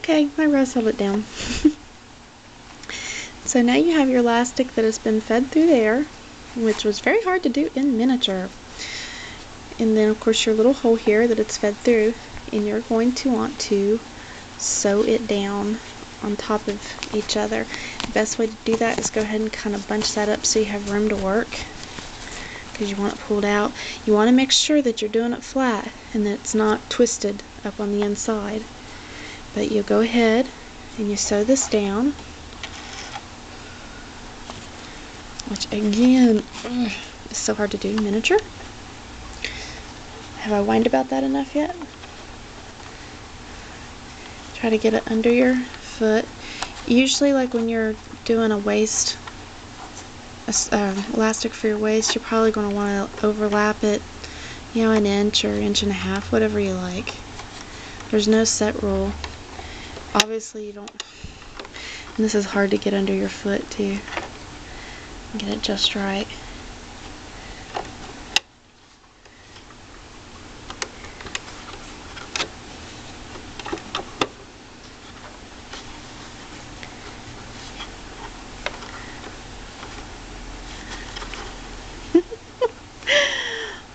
Okay, I wrestled it down. So now you have your elastic that has been fed through there, which was very hard to do in miniature. And then of course your little hole here that it's fed through, and you're going to want to sew it down on top of each other. The best way to do that is go ahead and kind of bunch that up so you have room to work, because you want it pulled out. You want to make sure that you're doing it flat and that it's not twisted up on the inside. But you go ahead and you sew this down, which again is so hard to do in miniature. Have I whined about that enough yet? Try to get it under your foot. Usually, like when you're doing a waist, elastic for your waist, you're probably going to want to overlap it, you know, an inch or inch and a half, whatever you like. There's no set rule. Obviously you don't, and this is hard to get under your foot too. Get it just right.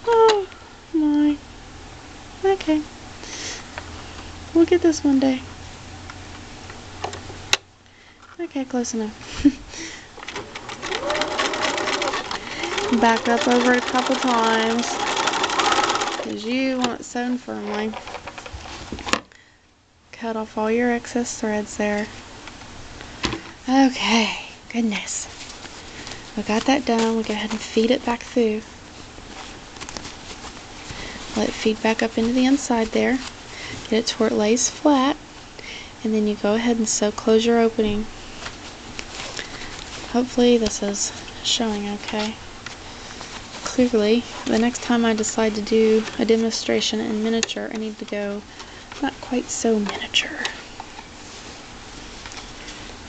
Oh my. Okay. We'll get this one day. Okay, close enough. Back up over it a couple times, because you want it sewn firmly. Cut off all your excess threads there. Okay, goodness. We got that done. We go ahead and feed it back through. Let it feed back up into the inside there. Get it to where it lays flat. And then you go ahead and sew, close your opening. Hopefully this is showing okay. Clearly, the next time I decide to do a demonstration in miniature, I need to go not quite so miniature.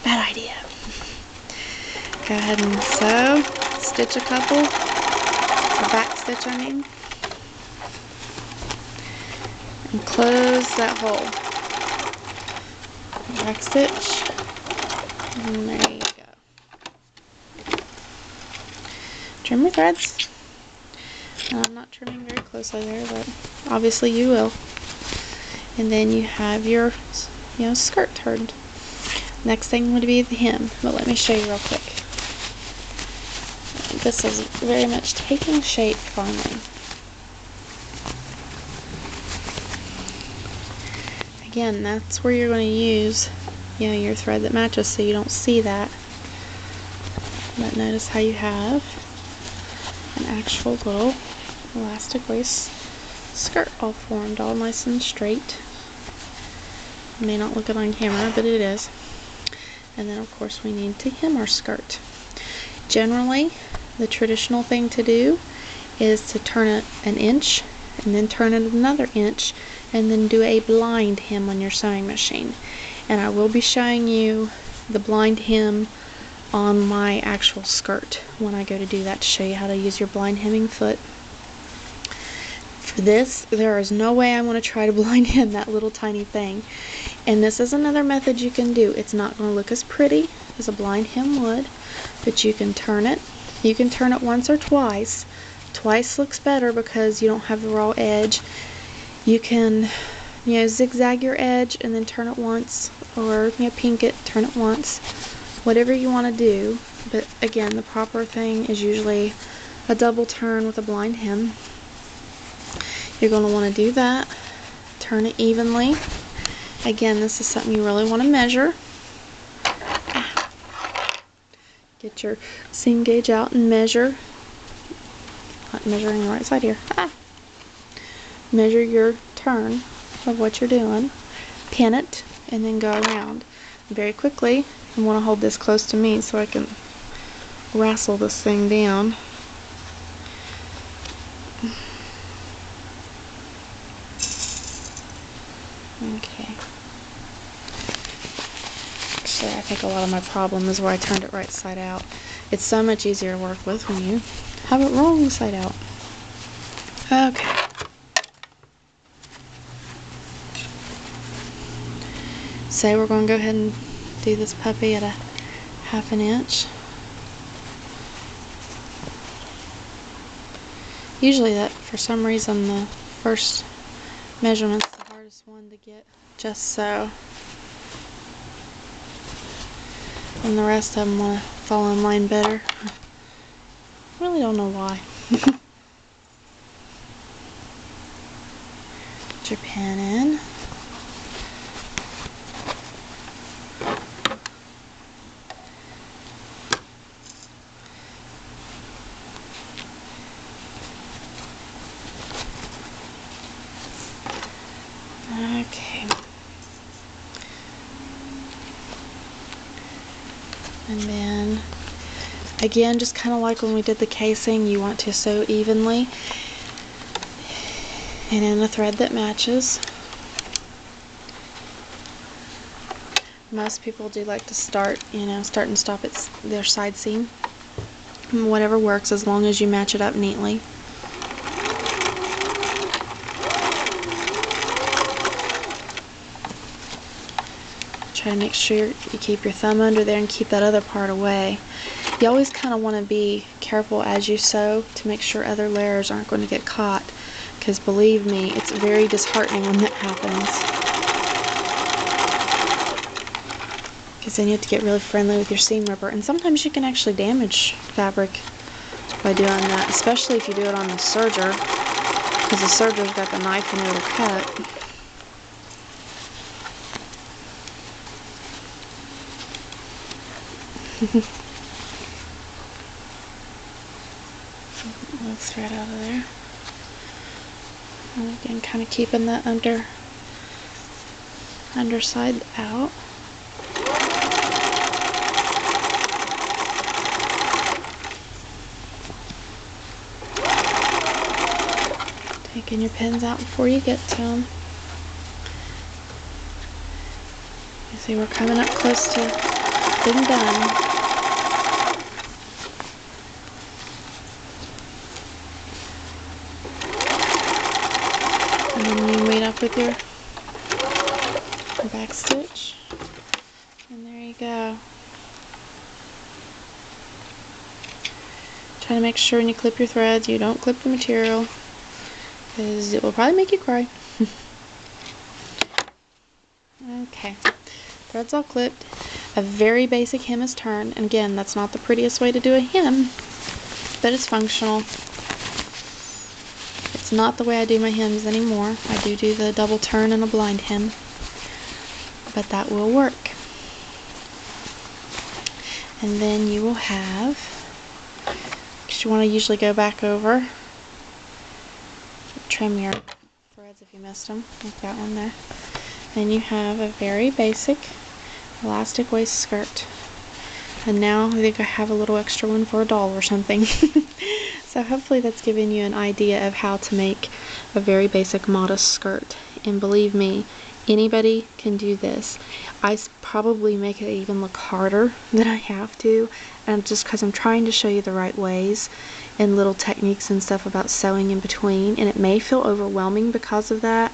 Bad idea. Go ahead and sew, stitch a couple, or back stitch I mean, and close that hole. Back stitch, and there you go. Trim your threads. I'm not trimming very closely there, but obviously you will. And then you have your, skirt turned. Next thing would be the hem, but let me show you real quick. This is very much taking shape finally. Again, that's where you're going to use, your thread that matches, so you don't see that. But notice how you have an actual little elastic waist skirt all formed, all nice and straight. You may not look it on camera, but it is. And then of course we need to hem our skirt. Generally, the traditional thing to do is to turn it an inch and then turn it another inch and then do a blind hem on your sewing machine. And I will be showing you the blind hem on my actual skirt when I go to do that, to show you how to use your blind hemming foot. For this, there is no way I'm going to try to blind hem that little tiny thing. And this is another method you can do. It's not going to look as pretty as a blind hem would, but you can turn it. You can turn it once or twice. Twice looks better because you don't have the raw edge. You can, zigzag your edge and then turn it once, or pink it, turn it once. Whatever you want to do, but again, the proper thing is usually a double turn with a blind hem. You're going to want to do that. Turn it evenly. Again, this is something you really want to measure. Get your seam gauge out and measure. Not measuring the right side here. Measure your turn of what you're doing. Pin it and then go around very quickly. I want to hold this close to me so I can wrestle this thing down. Okay. Actually, I think a lot of my problem is where I turned it right side out. It's so much easier to work with when you have it wrong side out. Okay. So we're going to go ahead and do this puppy at a 1/2 inch. Usually that, for some reason, the first measurement's the hardest one to get just so. And the rest of them want to fall in line better. Really don't know why. Put your pin in. Okay. And then, again, just kind of like when we did the casing, you want to sew evenly and in a thread that matches. Most people do like to start and stop at their side seam. Whatever works, as long as you match it up neatly. Try to make sure you keep your thumb under there and keep that other part away. You always kind of want to be careful as you sew to make sure other layers aren't going to get caught, because believe me, it's very disheartening when that happens. Because then you have to get really friendly with your seam ripper, and sometimes you can actually damage fabric by doing that, especially if you do it on the serger, because the serger's got the knife and it'll cut. Little thread out of there. And again, kind of keeping that underside out. Taking your pins out before you get to them. You see, we're coming up close to being done. And then you meet up with your back stitch, and there you go. Try to make sure when you clip your threads you don't clip the material, because it will probably make you cry. Okay, threads all clipped. A very basic hem is turned, and again, that's not the prettiest way to do a hem, but it's functional. It's not the way I do my hems anymore. I do the double turn and a blind hem, but that will work. And then you will have, because you want to usually go back over, trim your threads if you missed them, like that one there. Then you have a very basic elastic waist skirt. And now I think I have a little extra one for a doll or something. So hopefully that's giving you an idea of how to make a very basic modest skirt. And believe me, anybody can do this. I probably make it even look harder than I have to, and just because I'm trying to show you the right ways and little techniques and stuff about sewing in between, and it may feel overwhelming because of that.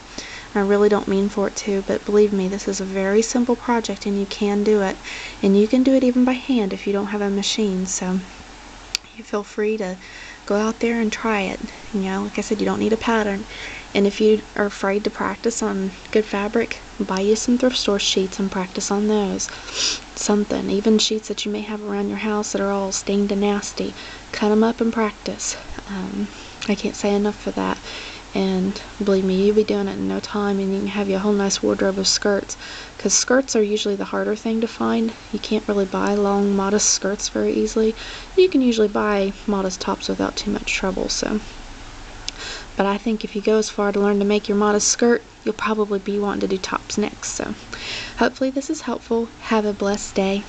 I really don't mean for it to, but believe me, this is a very simple project and you can do it. And you can do it even by hand if you don't have a machine, so you feel free to go out there and try it. You know, like I said, you don't need a pattern. And if you are afraid to practice on good fabric, buy you some thrift store sheets and practice on those. Something, even sheets that you may have around your house that are all stained and nasty, cut them up and practice. I can't say enough for that. And believe me, you'll be doing it in no time, and you can have your whole nice wardrobe of skirts, because skirts are usually the harder thing to find. You can't really buy long modest skirts very easily. You can usually buy modest tops without too much trouble. So, but I think if you go as far to learn to make your modest skirt, you'll probably be wanting to do tops next. So hopefully this is helpful. Have a blessed day.